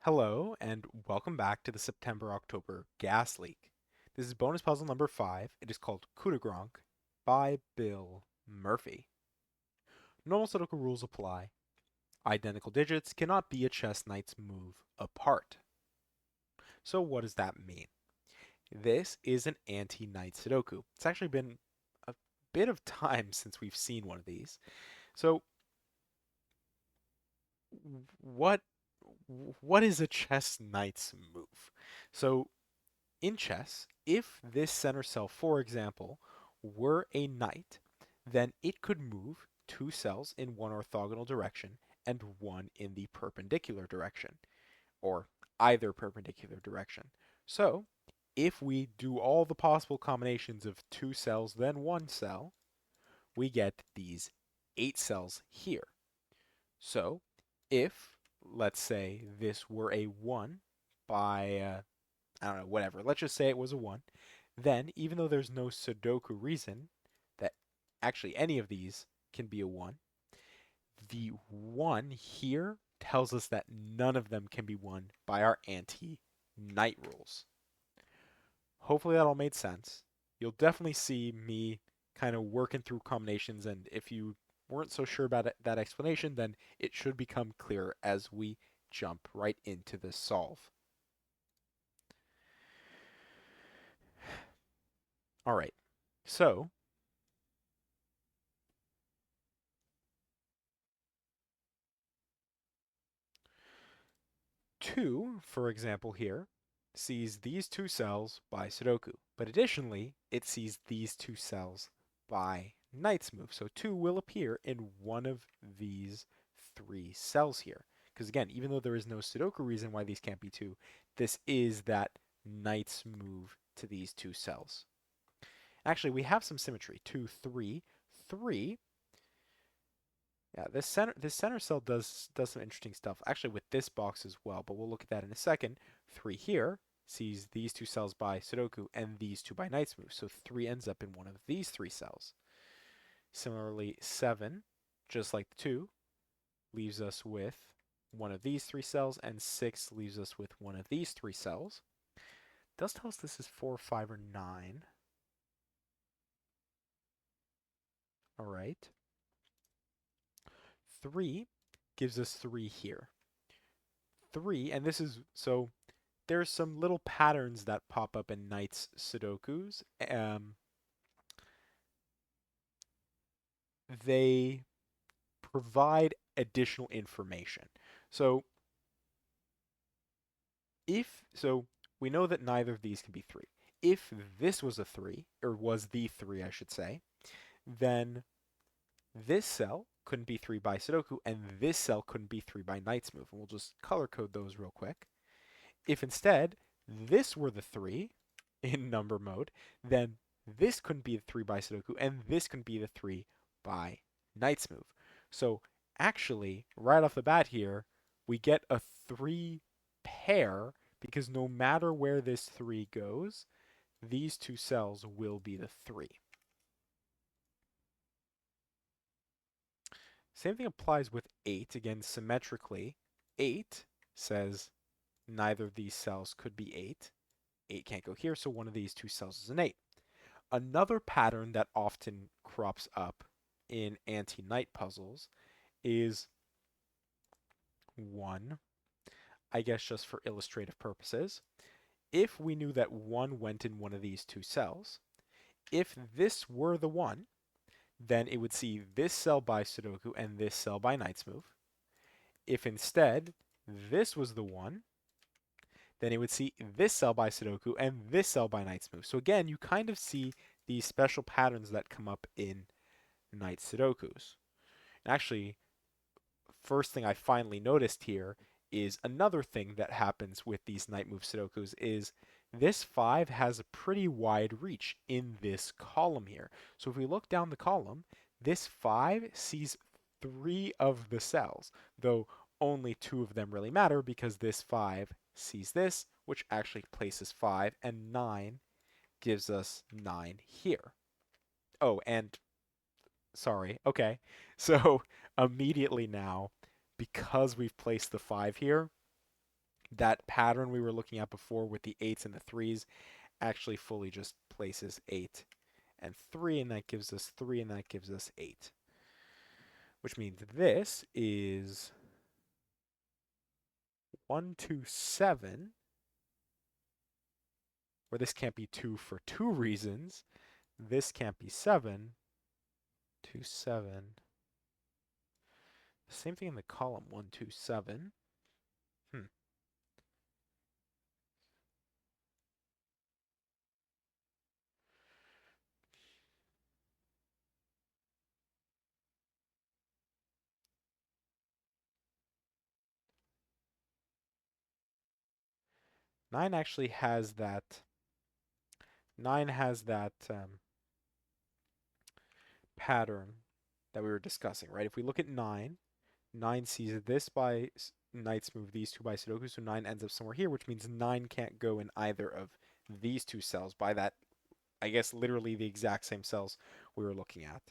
Hello, and welcome back to the September-October gas leak. This is bonus puzzle number 5. It is called Coup de Gronk by Bill Murphy. Normal Sudoku rules apply. Identical digits cannot be a chess knight's move apart. So what does that mean? This is an anti-knight Sudoku. It's actually been a bit of time since we've seen one of these. So what what is a chess knight's move? So in chess, if this center cell, for example, were a knight, then it could move two cells in one orthogonal direction and one in the perpendicular direction, or either perpendicular direction. So, if we do all the possible combinations of two cells, then one cell, we get these 8 cells here. So, if, let's say, this were a 1 by I don't know, whatever. Let's just say it was a 1. Then, even though there's no Sudoku reason that actually any of these can be a 1, the 1 here tells us that none of them can be won by our anti-knight rules. Hopefully that all made sense. You'll definitely see me kind of working through combinations, and if you weren't so sure about that explanation, then it should become clearer as we jump right into the solve. All right, so 2, for example, here, sees these two cells by Sudoku, but additionally, it sees these two cells by Knight's move. So 2 will appear in one of these 3 cells here. Because again, even though there is no Sudoku reason why these can't be 2, this is that Knight's move to these 2 cells. Actually, we have some symmetry. 2, 3, 3. Yeah, this center cell does some interesting stuff. Actually, with this box as well, but we'll look at that in a second. 3 here sees these 2 cells by Sudoku and these 2 by Knight's move. So 3 ends up in one of these 3 cells. Similarly, 7, just like the 2, leaves us with one of these 3 cells, and 6 leaves us with one of these 3 cells. Does tell us this is 4, 5, or 9. All right. 3 gives us 3 here. 3, and this is so there's some little patterns that pop up in Knight's Sudokus. They provide additional information. So we know that neither of these can be 3. If this was a 3, or was the 3, I should say, then this cell couldn't be 3 by Sudoku, and this cell couldn't be 3 by Knight's move. And we'll just color code those real quick. If instead this were the 3 in number mode, then this couldn't be the 3 by Sudoku, and this couldn't be the 3 by Knight's move. So actually, right off the bat here, we get a 3 pair because no matter where this 3 goes, these 2 cells will be the 3. Same thing applies with 8. Again, symmetrically, 8 says neither of these cells could be 8. 8 can't go here, so one of these 2 cells is an 8. Another pattern that often crops up in anti-knight puzzles is 1, I guess just for illustrative purposes. If we knew that 1 went in one of these 2 cells, if this were the 1, then it would see this cell by Sudoku and this cell by Knight's move. If instead this was the 1, then it would see this cell by Sudoku and this cell by Knight's move. So again, you kind of see these special patterns that come up in Knight Sudokus. And actually, first thing I finally noticed here is another thing that happens with these Knight move Sudokus is this 5 has a pretty wide reach in this column here. So if we look down the column, this 5 sees 3 of the cells, though only 2 of them really matter because this 5 sees this, which actually places 5, and 9 gives us 9 here. Oh, and sorry, okay. So immediately now, because we've placed the 5 here, That pattern we were looking at before with the 8s and the 3s actually fully just places 8 and 3, and that gives us 3, and that gives us 8. Which means this is 1, 2, 7, or this can't be 2 for two reasons. This can't be 7, 2, 7. Same thing in the column, 1, 2, 7. Hmm. 9 actually has that. 9 has that pattern that we were discussing, right? If we look at 9, 9 sees this by knight's move, these two by Sudoku, so 9 ends up somewhere here, which means 9 can't go in either of these two cells by that, I guess, literally the exact same cells we were looking at.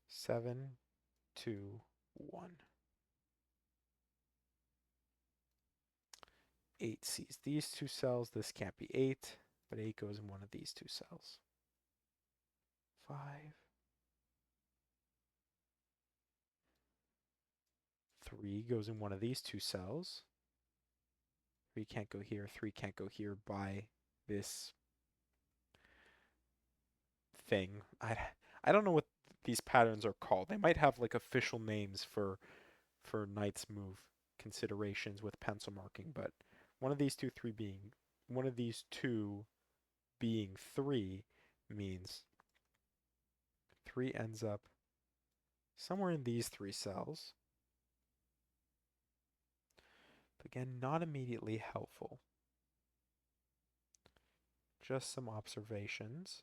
Seven, two, one. 8 sees these two cells. This can't be 8, but 8 goes in one of these two cells. 5. 3 goes in one of these two cells. 3 can't go here. 3 can't go here by this thing. I don't know what these patterns are called. They might have like official names for knight's move considerations with pencil marking, but one of these two three being one of these two being 3 means 3 ends up somewhere in these three cells. But again, not immediately helpful. Just some observations.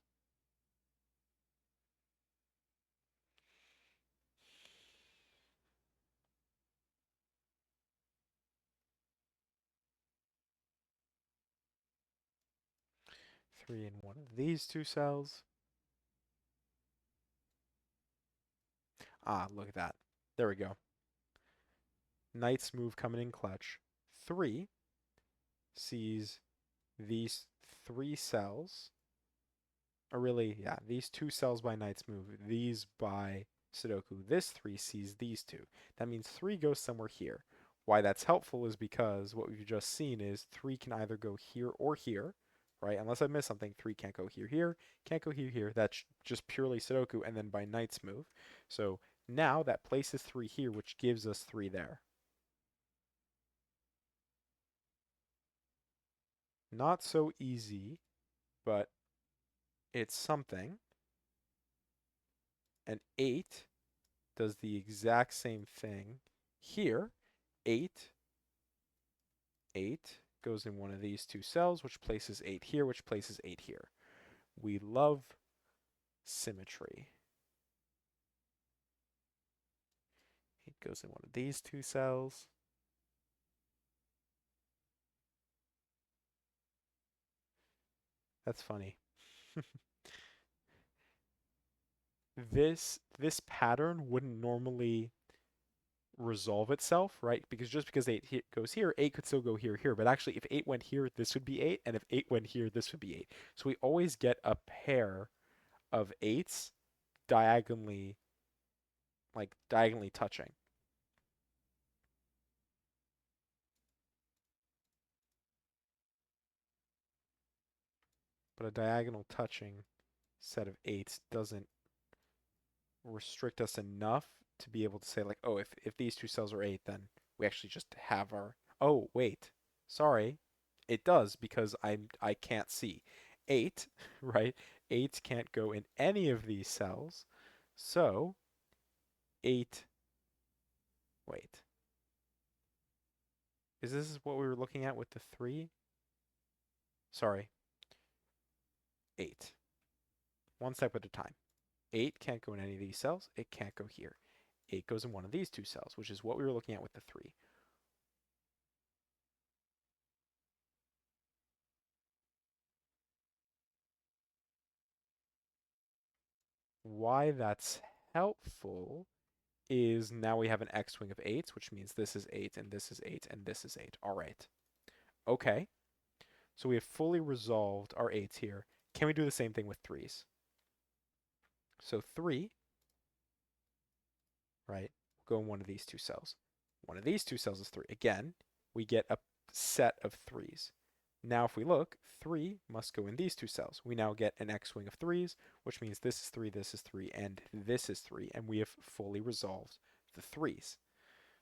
Three in one of these two cells. Ah, look at that. There we go. Knight's move coming in clutch. 3 sees these three cells, or really, yeah, these two cells by knight's move, these by Sudoku. This 3 sees these two. That means 3 goes somewhere here. Why that's helpful is because what we've just seen is 3 can either go here or here, right? Unless I missed something, 3 can't go here, here, can't go here, here. That's just purely Sudoku, and then by knight's move. So now that places 3 here, which gives us 3 there. Not so easy, but it's something. And 8 does the exact same thing here. 8, 8 goes in one of these two cells, which places 8 here, which places 8 here. We love symmetry. 8 goes in one of these two cells. That's funny. This pattern wouldn't normally resolve itself, right? Because just because 8 goes here, 8 could still go here, here. But actually, if 8 went here, this would be 8. And if 8 went here, this would be 8. So we always get a pair of 8s diagonally, like diagonally touching. But a diagonal touching set of 8s doesn't restrict us enough to be able to say like, oh, if these two cells are 8, then we actually just have our, oh, wait, sorry, it does because I can't see. 8, right? 8 can't go in any of these cells. So 8, wait, is this what we were looking at with the 3? Sorry, 8. One step at a time. 8 can't go in any of these cells. It can't go here. 8 goes in one of these two cells, which is what we were looking at with the 3. why that's helpful is now we have an x-wing of 8s, which means this is 8, and this is 8, and this is 8. All right. Okay. So we have fully resolved our 8s here. Can we do the same thing with 3s? So 3, right, will go in one of these two cells. One of these two cells is 3. Again, we get a set of 3s. Now if we look, 3 must go in these two cells. We now get an x-wing of 3s, which means this is 3, this is 3, and this is 3, and we have fully resolved the 3s.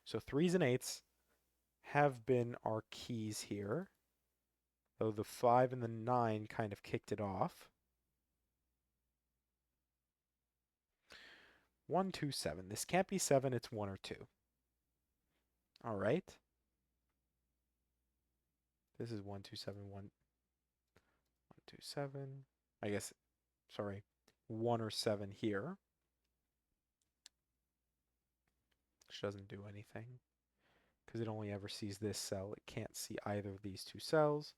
So 3s and 8s have been our keys here, though the 5 and the 9 kind of kicked it off. 1, 2, 7. This can't be 7, it's 1 or 2. All right. This is 1, 2, 7, 1, 2, 7. I guess, sorry, 1 or 7 here, which doesn't do anything because it only ever sees this cell. It can't see either of these two cells.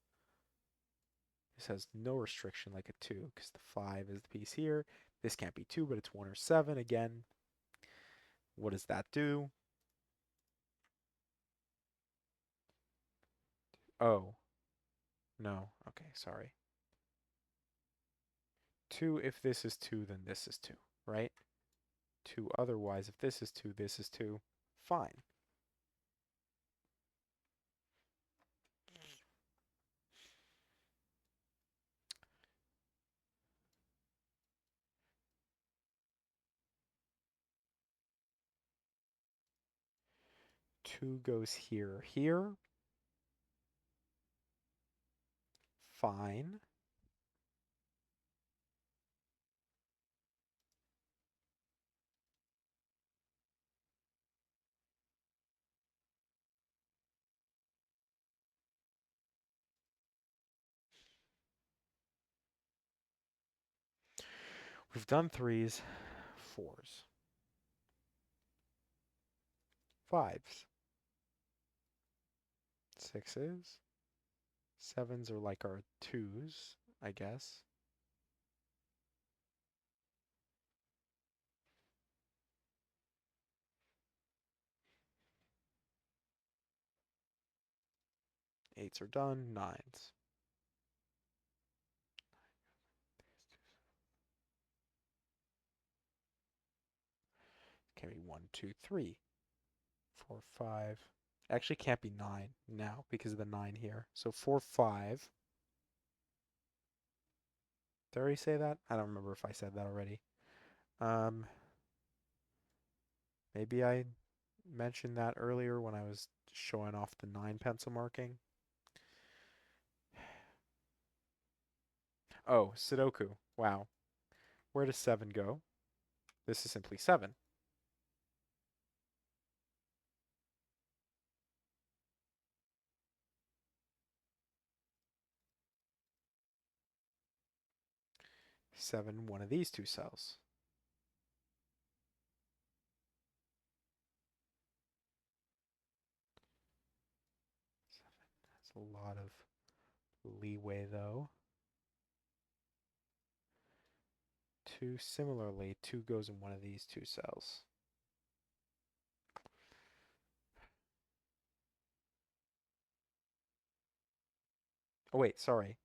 This has no restriction like a 2 because the 5 is the piece here. This can't be 2, but it's 1 or 7 again. What does that do? Oh, no. Okay, sorry. 2, if this is 2, then this is 2, right? 2 otherwise, if this is 2, this is 2. Fine. Two goes here, here. Fine. We've done 3s, 4s, 5s, 6s. 7s are like our 2s, I guess. 8s are done, 9s. Can be 1, 2, 3, 4, 5. Actually can't be 9 now because of the 9 here. So 4, 5. Did I already say that? I don't remember if I said that already. Um, Maybe I mentioned that earlier when I was showing off the 9 pencil marking. Oh, Sudoku. Wow. Where does 7 go? This is simply 7. 7, one of these two cells. 7 has a lot of leeway though. 2, similarly, 2 goes in one of these two cells. Oh wait, sorry.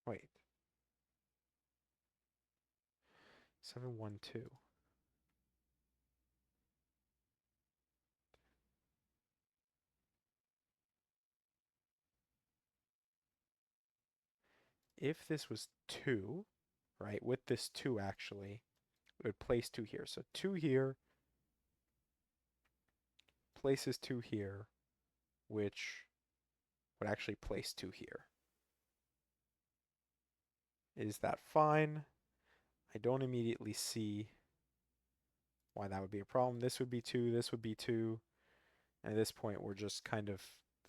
Wait. 7, 1, 2. If this was 2, right, with this 2 actually, it would place 2 here. So 2 here places 2 here, which would actually place 2 here. Is that fine? I don't immediately see why that would be a problem. This would be 2, this would be 2. And at this point, we're just kind of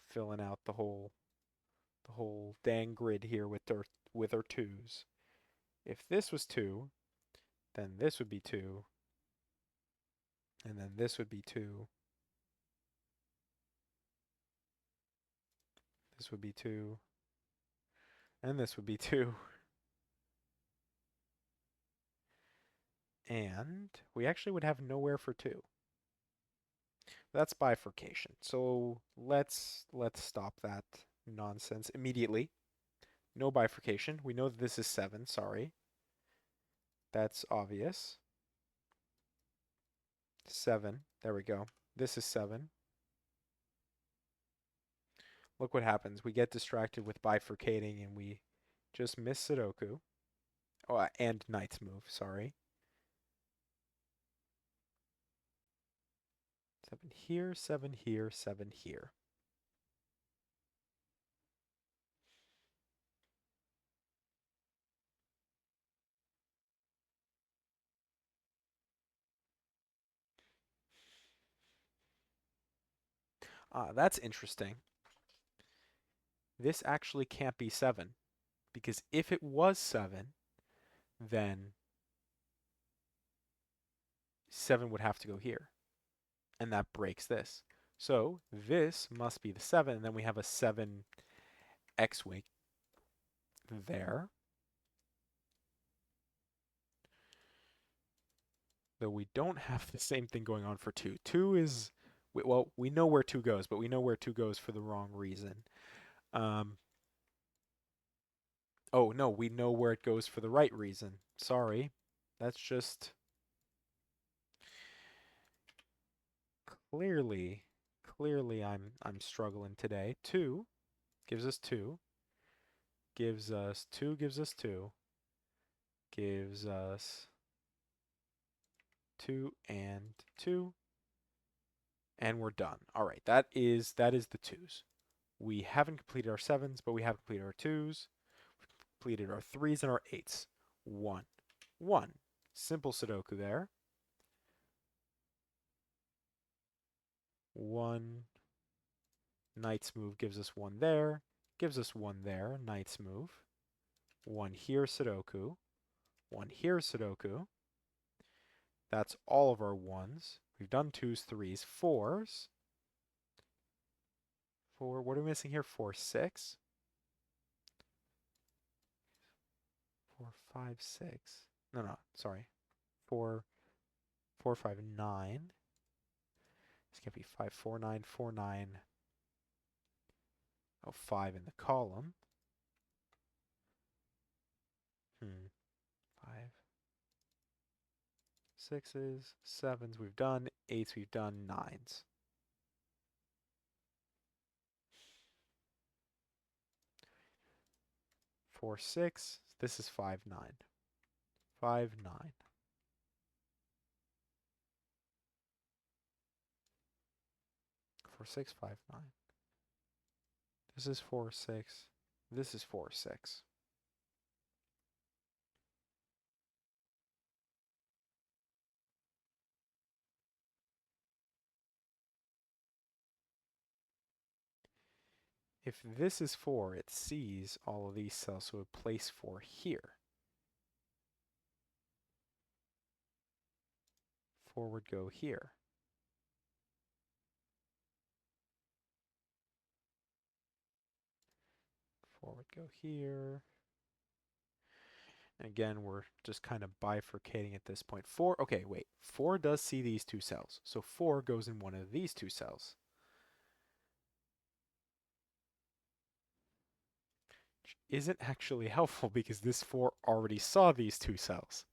filling out the whole dang grid here with our 2s. If this was 2, then this would be 2, and then this would be 2. This would be 2. And this would be 2. And we actually would have nowhere for 2. That's bifurcation. So let's stop that nonsense immediately. No bifurcation. We know that this is 7, sorry. That's obvious. 7. There we go. This is 7. Look what happens. We get distracted with bifurcating and we just miss Sudoku. Oh, and Knight's move, sorry. 7 here, 7 here, 7 here. Ah, that's interesting. This actually can't be 7, because if it was 7, then 7 would have to go here, and that breaks this. So this must be the 7, and then we have a 7 X-wing there. Though we don't have the same thing going on for 2. 2 is, well, we know where 2 goes, but we know where 2 goes for the wrong reason. Um, oh, no, we know where it goes for the right reason. Sorry. That's just clearly, clearly I'm struggling today. 2 gives us 2, gives us 2, gives us 2, gives us 2 and 2, and we're done. All right, that is the 2s. We haven't completed our 7s, but we have completed our 2s. We've completed our 3s and our 8s. 1. 1. Simple Sudoku there. 1. Knight's move gives us 1 there. Gives us 1 there. Knight's move. 1 here, Sudoku. 1 here, Sudoku. That's all of our 1s. We've done 2s, 3s, 4s. 4. What are we missing here? 4, 6. 4, 5, 6. No, no, sorry. 4, 4, 5, 9. This can't be 5, 4, 9, 4, 9. Oh, 5 in the column. 5, 6s, 7s we've done, 8s we've done, 9s. 4, 6. This is 5, 9. 5, 9. 4, 6, 5, 9. This is 4, 6. This is 4, 6. If this is 4, it sees all of these cells, so it would place 4 here. 4 would go here. 4 would go here. And again, we're just kind of bifurcating at this point. 4, okay, wait. 4 does see these 2 cells, so 4 goes in one of these 2 cells. Which isn't actually helpful because this 4 already saw these 2 cells.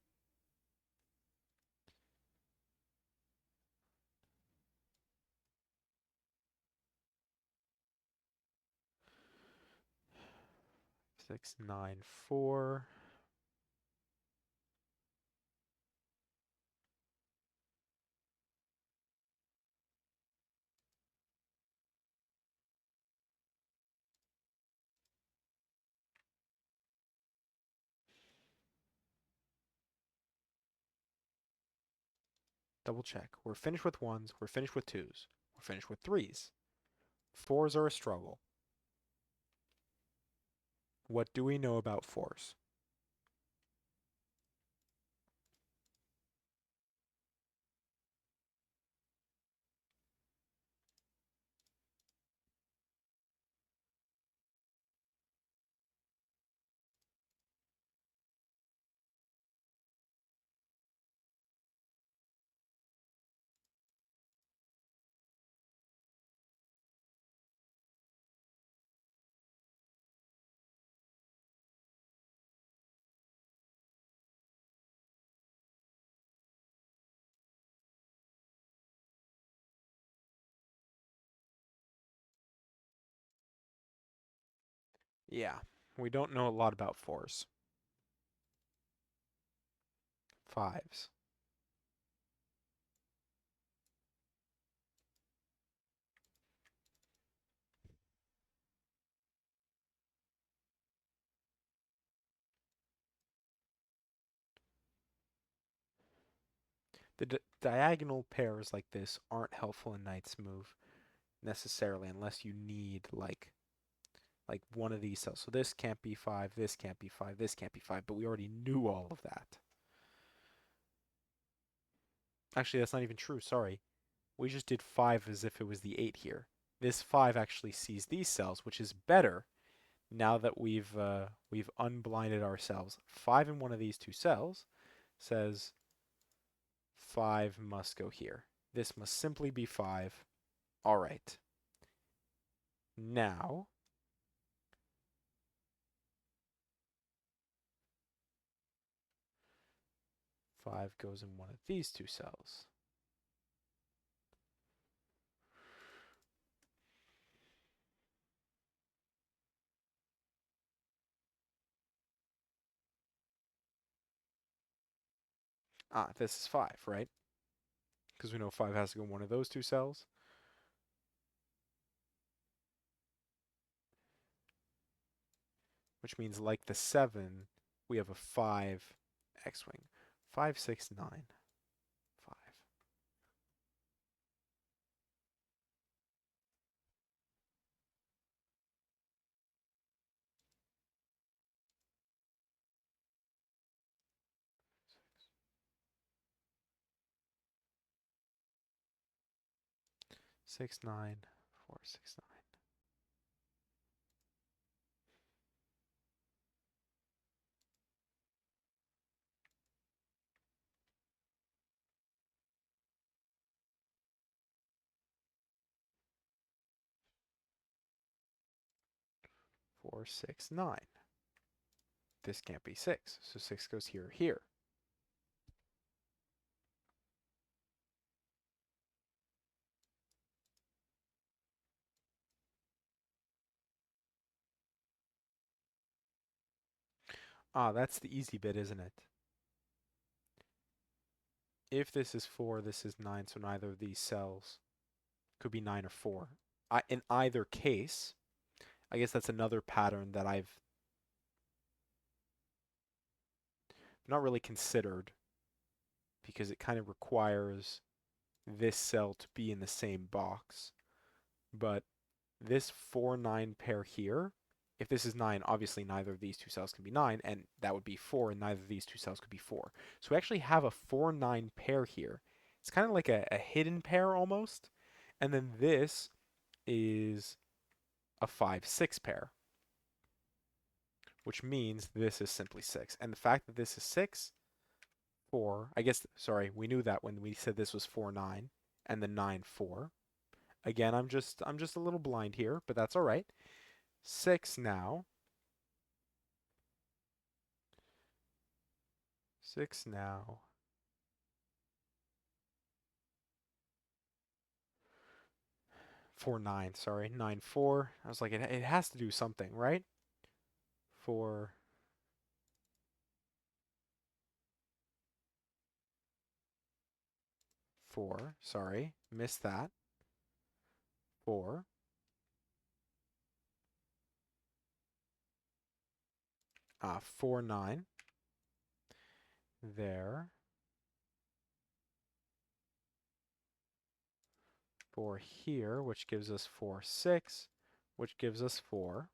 Six, nine, 4. Double check. We're finished with 1s, we're finished with 2s, we're finished with 3s. 4s are a struggle. What do we know about 4s? Yeah, we don't know a lot about fours. Fives. The diagonal pairs like this aren't helpful in Knight's move necessarily unless you need like one of these cells. So this can't be 5, this can't be 5, this can't be 5, but we already knew all of that. Actually, that's not even true. Sorry. We just did 5 as if it was the 8 here. This 5 actually sees these cells, which is better now that we've unblinded ourselves. 5 in one of these two cells says 5 must go here. This must simply be 5. All right. Now, 5 goes in one of these two cells. Ah, this is 5, right? Because we know 5 has to go in one of those two cells. Which means like the 7, we have a 5 X-Wing. 5, 6, 9. 5. 6, 9. 4, 6, 9. 4, 6, 9. This can't be 6, so 6 goes here, here. Ah, that's the easy bit, isn't it? If this is 4, this is 9, so neither of these cells could be 9 or 4. In either case, I guess that's another pattern that I've not really considered because it kind of requires this cell to be in the same box. But this 4, 9 pair here, if this is 9, obviously neither of these two cells can be 9, and that would be 4, and neither of these two cells could be 4. So we actually have a 4, 9 pair here. It's kind of like a hidden pair almost. And then this is a 5, 6 pair, which means this is simply 6. And the fact that this is 6, 4, I guess, sorry, we knew that when we said this was 4, 9, and the 9, 4. Again, I'm just a little blind here, but that's all right. 6 now. 6 now. 4, 9, sorry. 9, 4. I was like, it has to do something, right? 4, 4. Sorry. Missed that. 4. 4, 9. There. 4 here, which gives us 4, 6, which gives us 4.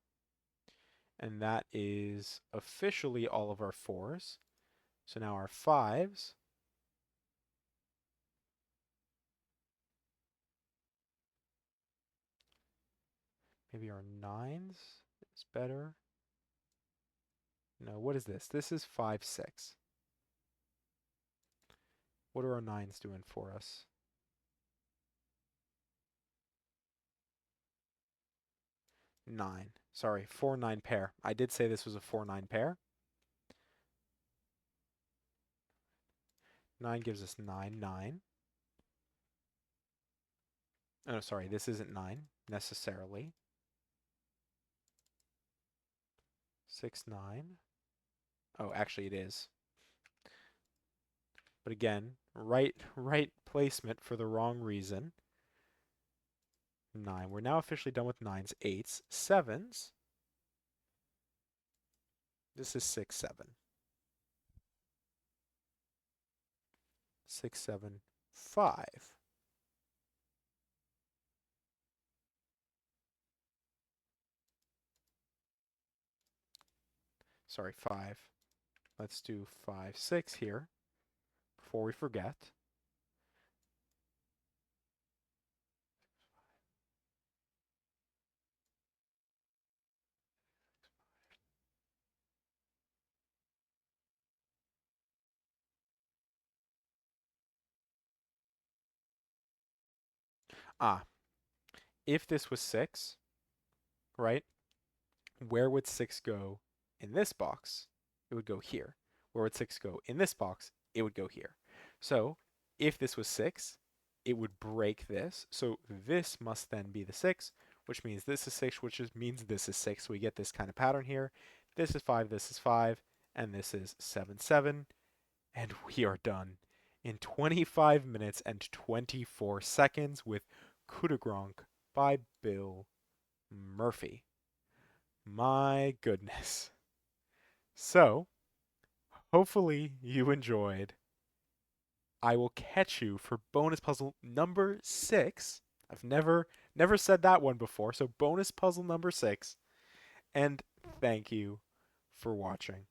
And that is officially all of our 4s. So now our 5s. Maybe our 9s is better. No, what is this? This is 5, 6. What are our 9s doing for us? 9. Sorry, 4, 9 pair. I did say this was a 4, 9 pair. 9 gives us 9, 9. Oh, no, sorry, this isn't 9 necessarily. 6, 9. Oh, actually it is. But again, right placement for the wrong reason. 9. We're now officially done with 9s, 8s, 7s. This is 6, 7. 6, 7, 5. Sorry, 5. Let's do 5, 6 here before we forget. Ah, if this was 6, right, where would 6 go in this box? It would go here. Where would 6 go in this box? It would go here. So if this was 6, it would break this. So this must then be the 6, which means this is 6, which means this is 6. So we get this kind of pattern here. This is 5, and this is 7, 7. And we are done in 25 minutes and 24 seconds with Coup de Gronk by Bill Murphy. My goodness. So, hopefully you enjoyed. I will catch you for bonus puzzle number 6. I've never said that one before, so bonus puzzle number 6. And thank you for watching.